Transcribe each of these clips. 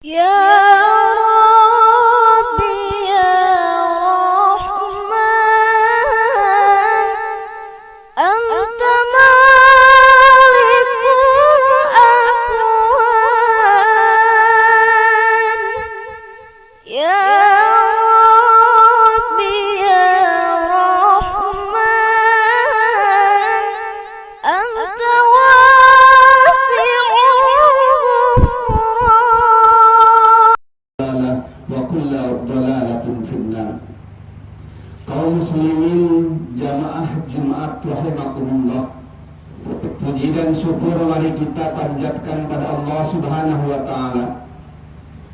Ya Rabbi ya Rahman, Anta malikul akwan. Ya Rabbi ya Rahman, Anta wasi'ul ghufran. Wa kullu dhalalatin finnar. Kaum muslimin jamaah Jumat rahimakumullah, puji dan syukur mari kita panjatkan pada Allah Subhanahu wa taala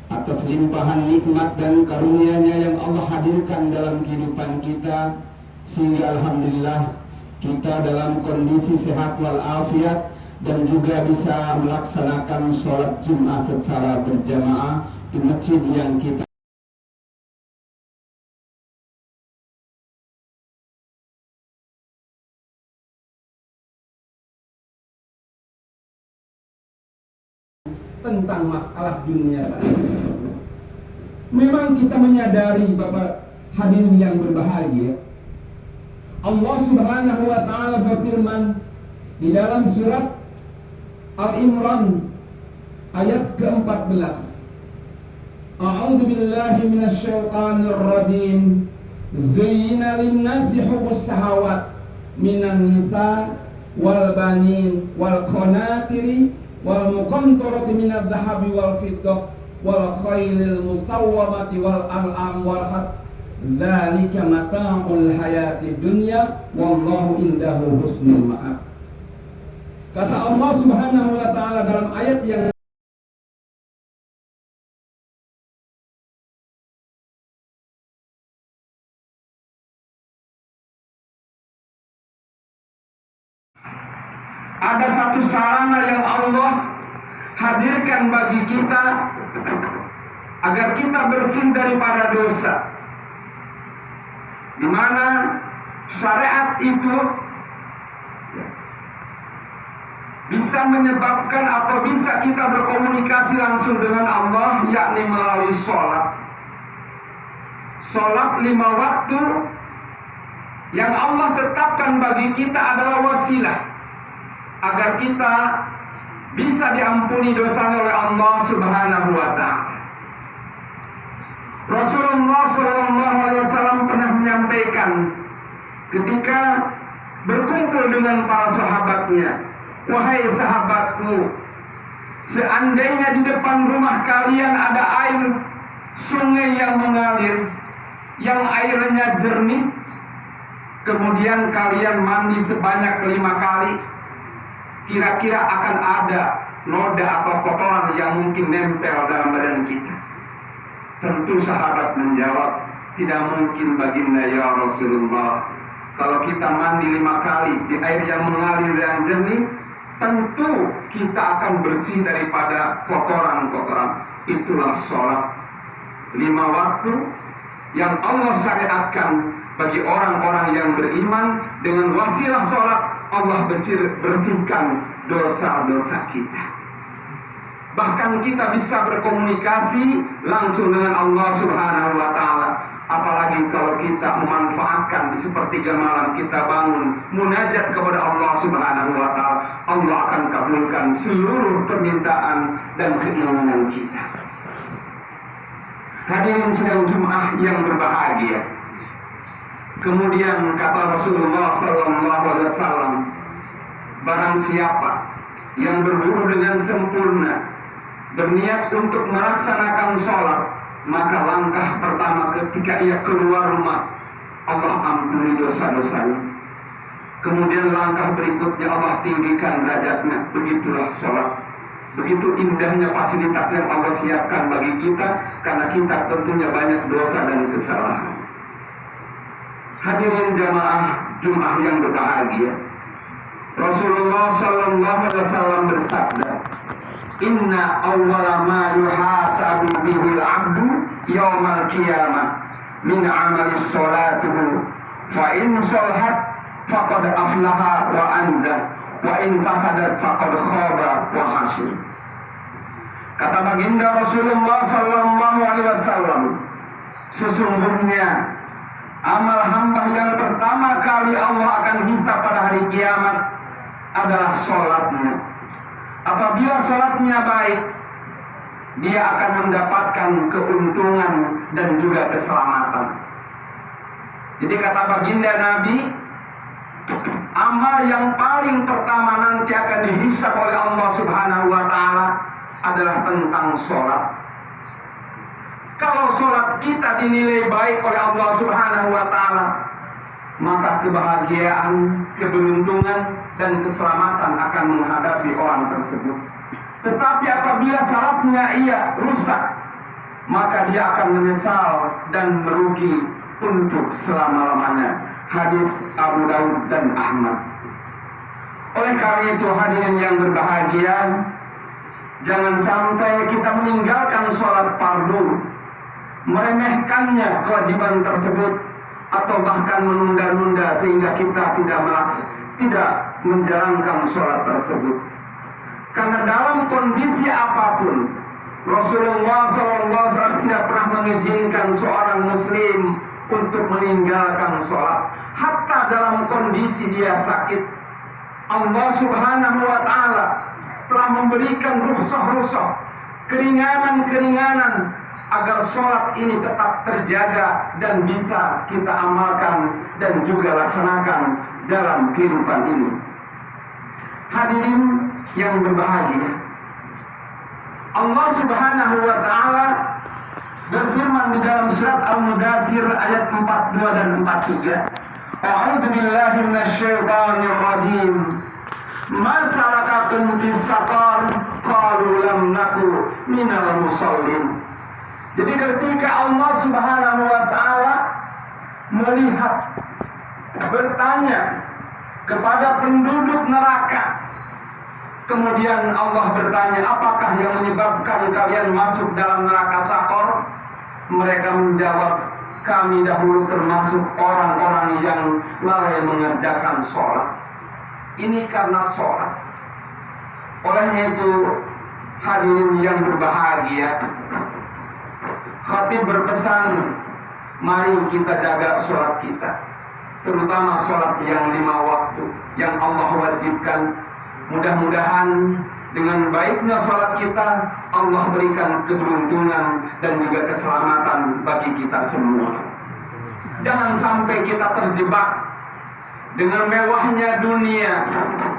atas limpahan nikmat dan karunia-Nya yang Allah hadirkan dalam kehidupan kita, sehingga alhamdulillah kita dalam kondisi sehat walafiat dan juga bisa melaksanakan sholat Jumat secara berjamaah di masjid yang kita tentang masalah dunia saja. Memang kita menyadari Bapak hadirin yang berbahagia, Allah Subhanahu wa taala berfirman di dalam surat Al-Imran ayat ke-14. A'udzu billahi minasyaitonir rajim. Zuyyina lin-nasi hubbus shahawat minan nisa wal banin wal qanatiri wal muqantarati minadh dhahabi wal fiddah wal khailil musawwamati wal an'am wal has, dzalika mata'ul hayatid dunya wallahu indahu husnul ma'ab. Kata Allah Subhanahu wa taala dalam ayat yang ada satu sarana yang Allah hadirkan bagi kita agar kita bersih daripada dosa, di mana syariat itu bisa menyebabkan atau bisa kita berkomunikasi langsung dengan Allah, yakni melalui sholat. Sholat 5 waktu yang Allah tetapkan bagi kita adalah wasilah agar kita bisa diampuni dosanya oleh Allah Subhanahu wa taala. Rasulullah SAW pernah menyampaikan ketika berkumpul dengan para sahabatnya, wahai sahabatku, seandainya di depan rumah kalian ada air sungai yang mengalir, yang airnya jernih, kemudian kalian mandi sebanyak 5 kali, kira-kira akan ada noda atau kotoran yang mungkin nempel dalam badan kita. Tentu sahabat menjawab, tidak mungkin baginda ya Rasulullah. Kalau kita mandi 5 kali di air yang mengalir yang jernih, tentu kita akan bersih daripada kotoran-kotoran. Itulah sholat 5 waktu yang Allah syariatkan bagi orang-orang yang beriman. Dengan wasilah sholat Allah bersihkan dosa-dosa kita. Bahkan kita bisa berkomunikasi langsung dengan Allah Subhanahu wa taala. Apalagi kalau kita memanfaatkan di sepertiga malam kita bangun munajat kepada Allah Subhanahu wa taala, Allah akan kabulkan seluruh permintaan dan keinginan kita. Hadirin sidang Jumat yang berbahagia. Kemudian kata Rasulullah SAW, barang siapa yang berburu dengan sempurna, berniat untuk melaksanakan sholat, maka langkah pertama ketika ia keluar rumah, Allah ampuni dosa-dosanya. Kemudian langkah berikutnya Allah tinggikan derajatnya. Begitulah sholat. Begitu indahnya fasilitas yang Allah siapkan bagi kita, karena kita tentunya banyak dosa dan kesalahan. Hadirin jamaah Jumat yang berbahagia, Rasulullah SAW bersabda, Inna awwala ma yuhasabu bihil abdu yawmal qiyamah min amali sholatuhu, fa in sholhat faqad aflaha wa anza, wa in fasadat faqad khaba wa hasyir. Kata baginda Rasulullah sallallahu alaihi wasallam, sesungguhnya amal hamba yang pertama kali Allah akan hisab pada hari kiamat adalah sholatnya. Apabila sholatnya baik, dia akan mendapatkan keuntungan dan juga keselamatan. Jadi kata baginda Nabi, amal yang paling pertama nanti akan dihisab oleh Allah Subhanahu wa Ta'ala adalah tentang sholat. Kalau sholat kita dinilai baik oleh Allah Subhanahu wa Ta'ala, maka kebahagiaan, keberuntungan, dan keselamatan akan menghadapi orang tersebut. Tetapi apabila sholatnya ia rusak, maka dia akan menyesal dan merugi untuk selama-lamanya. Hadis Abu Daud dan Ahmad. Oleh karena itu hadirin yang berbahagia, jangan sampai kita meninggalkan sholat fardu, meremehkannya kewajiban tersebut, atau bahkan menunda-nunda sehingga kita tidak menjalankan sholat tersebut. Karena dalam kondisi apapun, Rasulullah SAW tidak pernah mengizinkan seorang muslim untuk meninggalkan sholat. Hatta dalam kondisi dia sakit, Allah Subhanahu wa Ta'ala telah memberikan rukhsah-rukhsah, keringanan-keringanan agar sholat ini tetap terjaga dan bisa kita amalkan dan juga laksanakan dalam kehidupan ini. Hadirin yang berbahagia, Allah Subhanahu wa Ta'ala berfirman di dalam surat Al-Mudaththir ayat 42 dan 43. A'udzu billahi minasyaitonir rajim. Ma salakakum fis saqar? Qalu lam naku minal musallin. Jadi ketika Allah Subhanahu wa Ta'ala melihat, bertanya kepada penduduk neraka, kemudian Allah bertanya, apakah yang menyebabkan kalian masuk dalam neraka Sakor? Mereka menjawab, kami dahulu termasuk orang-orang yang lalai mengerjakan sholat. Ini karena sholat. Olehnya itu hadirin yang berbahagia, khatib berpesan, mari kita jaga sholat kita, terutama sholat yang 5 waktu yang Allah wajibkan. Mudah-mudahan dengan baiknya sholat kita, Allah berikan keberuntungan dan juga keselamatan bagi kita semua. Jangan sampai kita terjebak dengan mewahnya dunia,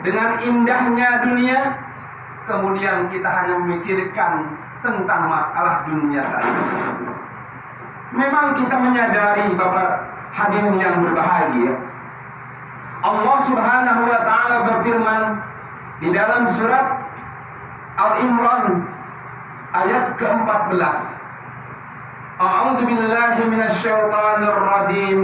dengan indahnya dunia, kemudian kita hanya memikirkan tentang masalah dunia saja. Memang kita menyadari Bapak hadirin yang berbahagia, Allah Subhanahu wa Ta'ala berfirman di dalam surat Al-Imran ayat ke-14. A'udzu billahi minasyaitonir rajim.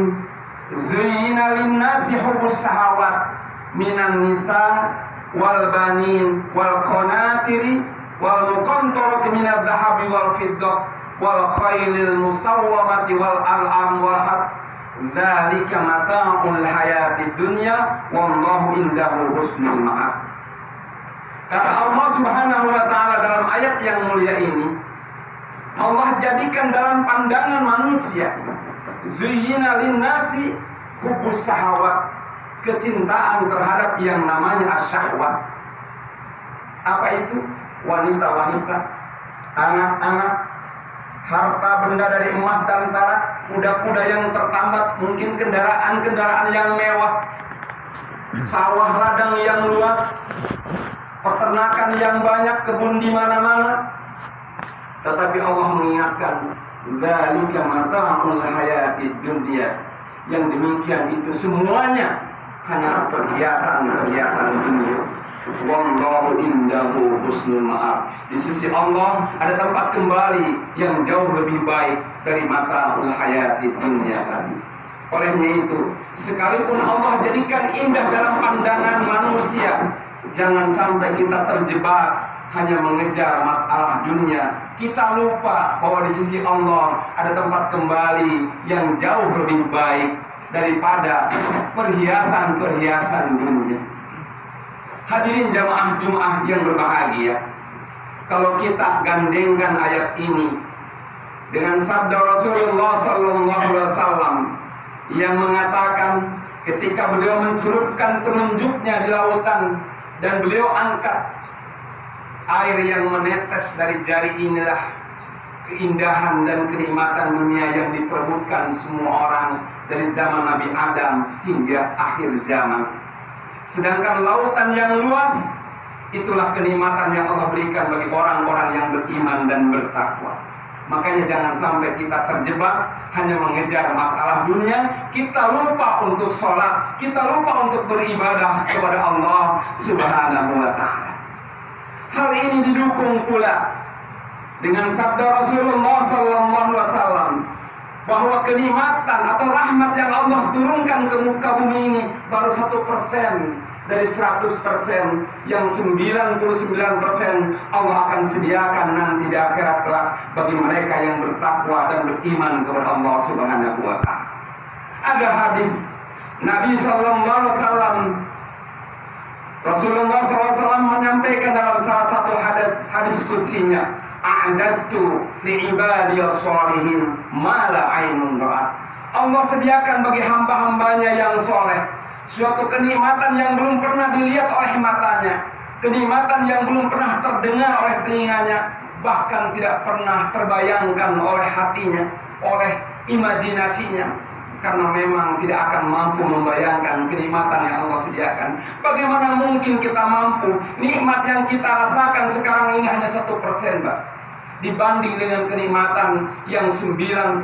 Zuyyina lin-nasi hubbus shahawat minan nisa wal banin wal qanatiri wal muqantarati minadh dhahabi wal fiddah wal khailil musawwamati wal an'am wal has. Dzalika mata'ul hayatid dunya wallahu indahu husnul ma'ab. Kata Allah Subhanahu wa Ta'ala dalam ayat yang mulia ini, Allah jadikan dalam pandangan manusia, zuyyina lin-nasi hubbus syahawat, kecintaan terhadap yang namanya asyahwat. Apa itu? Wanita-wanita, anak-anak, harta benda dari emas dan perak, kuda-kuda yang tertambat, mungkin kendaraan-kendaraan yang mewah, sawah ladang yang luas, peternakan yang banyak, kebun di mana-mana. Tetapi Allah mengingatkan, dzalika mata'ul hayatid dunya. Yang demikian itu semuanya hanya perhiasan-perhiasan dunia. Wallahu indahu husnul ma'ab. Di sisi Allah ada tempat kembali yang jauh lebih baik dari mata'ul hayatid dunya tadi. Olehnya itu, sekalipun Allah jadikan indah dalam pandangan manusia, jangan sampai kita terjebak hanya mengejar masalah dunia. Kita lupa bahwa di sisi Allah ada tempat kembali yang jauh lebih baik daripada perhiasan-perhiasan dunia. Hadirin jamaah Jumat yang berbahagia, kalau kita gandengkan ayat ini dengan sabda Rasulullah SAW yang mengatakan ketika beliau mencelupkan telunjuknya di lautan dan beliau angkat air yang menetes dari jari, inilah keindahan dan kenikmatan dunia yang diperebutkan semua orang dari zaman Nabi Adam hingga akhir zaman. Sedangkan lautan yang luas, itulah kenikmatan yang Allah berikan bagi orang-orang yang beriman dan bertakwa. Makanya jangan sampai kita terjebak hanya mengejar masalah dunia, kita lupa untuk sholat, kita lupa untuk beribadah kepada Allah Subhanahu wa Ta'ala. Hal ini didukung pula dengan sabda Rasulullah SAW bahwa kenikmatan atau rahmat yang Allah turunkan ke muka bumi ini baru 1% dari 100%, yang 99% Allah akan sediakan nanti di akhirat kelak bagi mereka yang bertakwa dan beriman kepada Allah Subhanahu wa Ta'ala. Ada hadis Nabi SAW, Rasulullah SAW menyampaikan dalam salah satu hadis qudsinya, a'dadtu li'ibadiyas sholihin ma la ainun ra'at. Allah sediakan bagi hamba-hambanya yang soleh suatu kenikmatan yang belum pernah dilihat oleh matanya, kenikmatan yang belum pernah terdengar oleh telinganya, bahkan tidak pernah terbayangkan oleh hatinya, oleh imajinasinya, karena memang tidak akan mampu membayangkan kenikmatan yang Allah sediakan. Bagaimana mungkin kita mampu? Nikmat yang kita rasakan sekarang ini hanya 1%, Pak, dibanding dengan kenikmatan yang 99%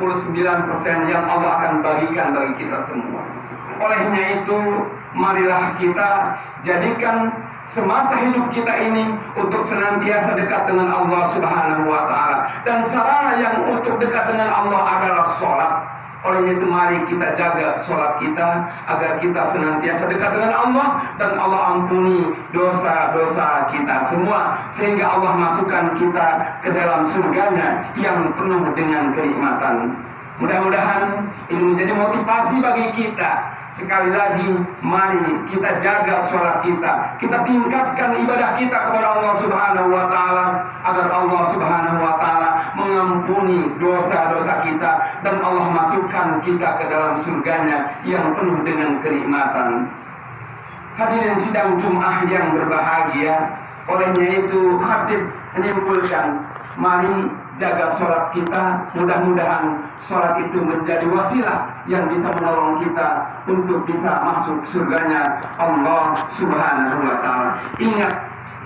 yang Allah akan bagikan bagi kita semua. Olehnya itu, marilah kita jadikan semasa hidup kita ini untuk senantiasa dekat dengan Allah Subhanahu wa Ta'ala, dan sarana yang untuk dekat dengan Allah adalah sholat. Olehnya itu, mari kita jaga sholat kita agar kita senantiasa dekat dengan Allah dan Allah ampuni dosa-dosa kita semua, sehingga Allah masukkan kita ke dalam surganya yang penuh dengan kenikmatan. Mudah-mudahan ini menjadi motivasi bagi kita. Sekali lagi, mari kita jaga sholat kita, kita tingkatkan ibadah kita kepada Allah Subhanahu wa Ta'ala agar Allah Subhanahu wa Ta'ala mengampuni dosa-dosa kita dan Allah masukkan kita ke dalam surganya yang penuh dengan kenikmatan. Hadirin sidang Jum'ah yang berbahagia, olehnya itu khatib menyimpulkan, mari jaga sholat kita. Mudah-mudahan sholat itu menjadi wasilah yang bisa menolong kita untuk bisa masuk surganya Allah Subhanahu wa Ta'ala. Ingat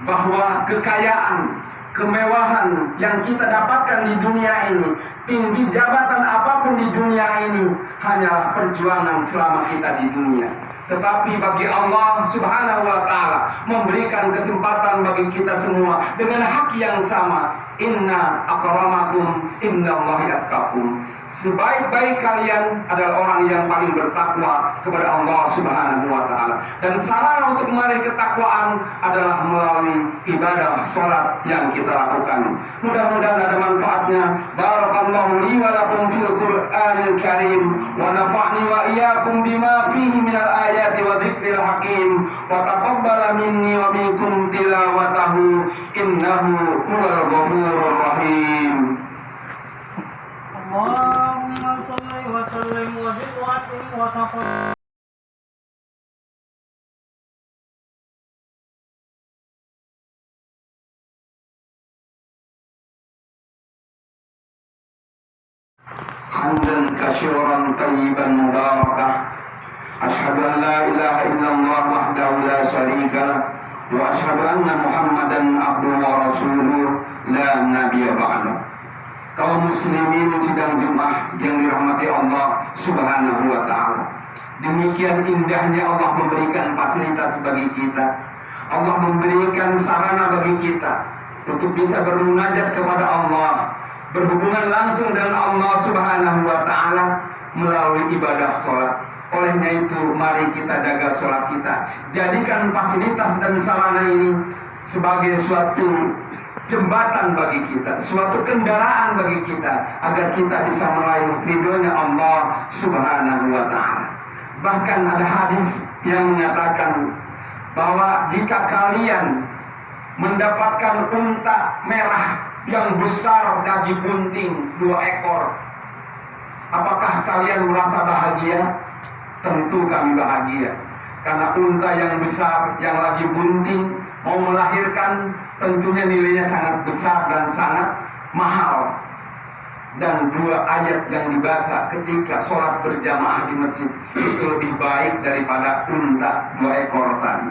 bahwa kekayaan, kemewahan yang kita dapatkan di dunia ini, tinggi jabatan apapun di dunia ini, hanyalah perjuangan selama kita di dunia. Tetapi bagi Allah Subhanahu wa Ta'ala memberikan kesempatan bagi kita semua dengan hak yang sama. Inna akramakum innallahi atqakum. Sebaik-baik kalian adalah orang yang paling bertakwa kepada Allah Subhanahu wa Ta'ala. Dan sarana untuk meraih ketakwaan adalah melalui ibadah sholat yang kita lakukan. Mudah-mudahan ada manfaatnya. Barakallahu li wa lakum fil Qur'anil Karim wa nafa'ni wa iyyakum bima fihi minal ayati wa dzikril hakim wa taqabbala minni wa minkum tilawatahu innahu huwal ghafurur rahim. Allahumma shalli wa sallim wa zid wa atim wa taqabbal. Hamdan katsiran thayyiban mubarakan. Asyhadu an la ilaha illallah wahdahu la syarika lah wa asyhadu anna Muhammadan abduhu wa rasuluh la nabiyya ba'da. Kaum muslimin sidang Jumat yang dirahmati Allah Subhanahu wa Ta'ala, demikian indahnya Allah memberikan fasilitas bagi kita. Allah memberikan sarana bagi kita untuk bisa bermunajat kepada Allah, berhubungan langsung dengan Allah Subhanahu wa Ta'ala melalui ibadah sholat. Olehnya itu, mari kita jaga sholat kita. Jadikan fasilitas dan sarana ini sebagai suatu jembatan bagi kita, suatu kendaraan bagi kita, agar kita bisa meraih ridhonya Allah Subhanahu wa Ta'ala. Bahkan ada hadis yang mengatakan bahwa jika kalian mendapatkan unta merah yang besar daging bunting 2 ekor. Apakah kalian merasa bahagia? Tentu kami bahagia. Karena unta yang besar, yang lagi bunting, mau melahirkan, tentunya nilainya sangat besar dan sangat mahal. Dan 2 ayat yang dibaca ketika sholat berjamaah di masjid itu lebih baik daripada unta 2 ekor tadi.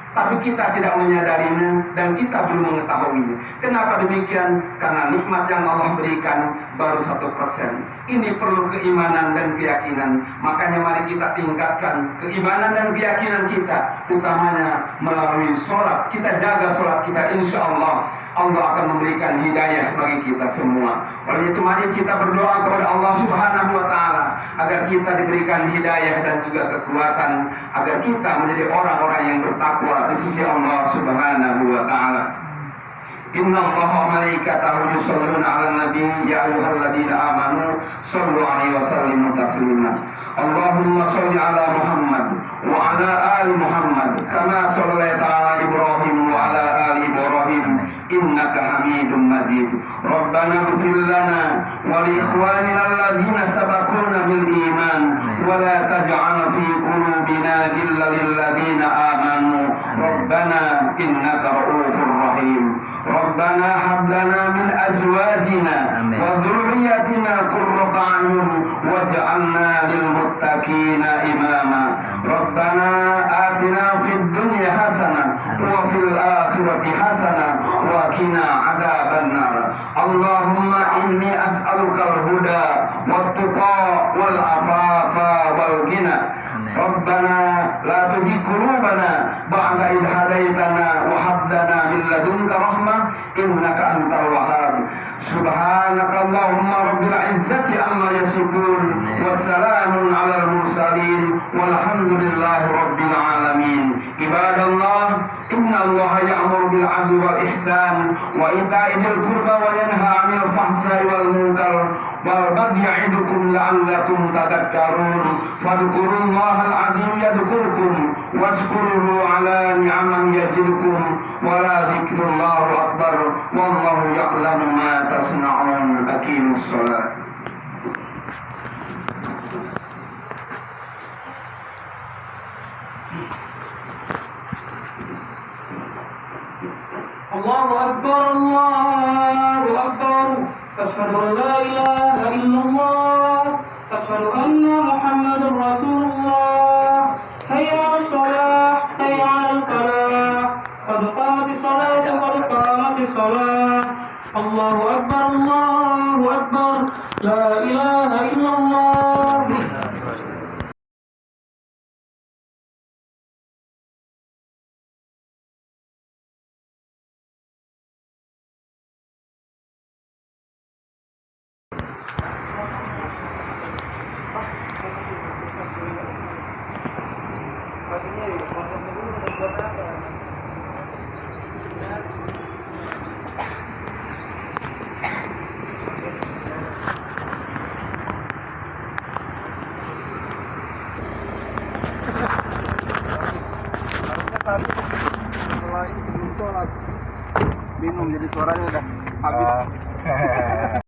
Tapi kita tidak menyadarinya dan kita belum mengetahuinya. Kenapa demikian? Karena nikmat yang Allah berikan baru 1%. Ini perlu keimanan dan keyakinan. Makanya mari kita tingkatkan keimanan dan keyakinan kita, utamanya melalui sholat. Kita jaga sholat kita, insya Allah Allah akan memberikan hidayah bagi kita semua. Oleh itu mari kita berdoa kepada Allah Subhanahu wa Ta'ala agar kita diberikan hidayah dan juga kekuatan, agar kita menjadi orang-orang yang bertakwa di sisi Allah Subhanahu wa Ta'ala. Inna Allah wa malaikatahu yusholluna 'alan nabi ya ayyuhalladzina amanu shollu 'alaihi wa sallimu taslima. Allahumma sholli 'ala Muhammad wa 'ala ali Muhammad kama shallaita 'ala Ibrahim wa 'ala ali Ibrahim innaka Hamidum Majid. Rabbana ighfir lana wa li ikhwanina alladhina sabaquna bil iman wa la taj'al fi qulubina ghillan lil ladzina amanu Rabbana innaka ra'ufur rahim. Rabbana hab lana min azwajina wa dhurriyyatina qurrata a'yun waj'alna lil muttaqina imama. Rabbana atina fid dunya hasanah wa fil akhirati hasanah wa qina adzaban nar. Allahumma inni as'aluka al-huda wat tuqa wal afafa wal ghina. Rabbana la tuzigh qulubana ba'da idh hadaytana wa hab lana min ladunka rahmah innaka antal wahhab. Subhanaka Allahumma rabbil izzati amma yasifun wa salamun 'alal mursalin walhamdulillahi rabbil alamin. Ibadallah, inna Allah ya'muru bil 'adli wal ihsan wa ita'i dzil qurba wa yanha 'anil fahsai wal munkar wal baghi ya'idukum la'allakum tadhakkarun. Fadhkurullaha al-'azim yadhkurkum washkuruhu 'ala ni'amihi yazidkum wa la dzikrullahi akbar wallahu ya'lamu ma tasna'un. Aqimus shalah. Allahu Akbar, Allahu Akbar. Asyhadu an la ilaha illallah, asyhadu anna Muhammadar Rasulullah. Hayya 'alas shalah, hayya 'alal falah. Qad qamatis shalah, qad qamatis shalah. Allahu Akbar, Allahu Akbar. La ilaha illallah. Minum jadi suaranya udah habis.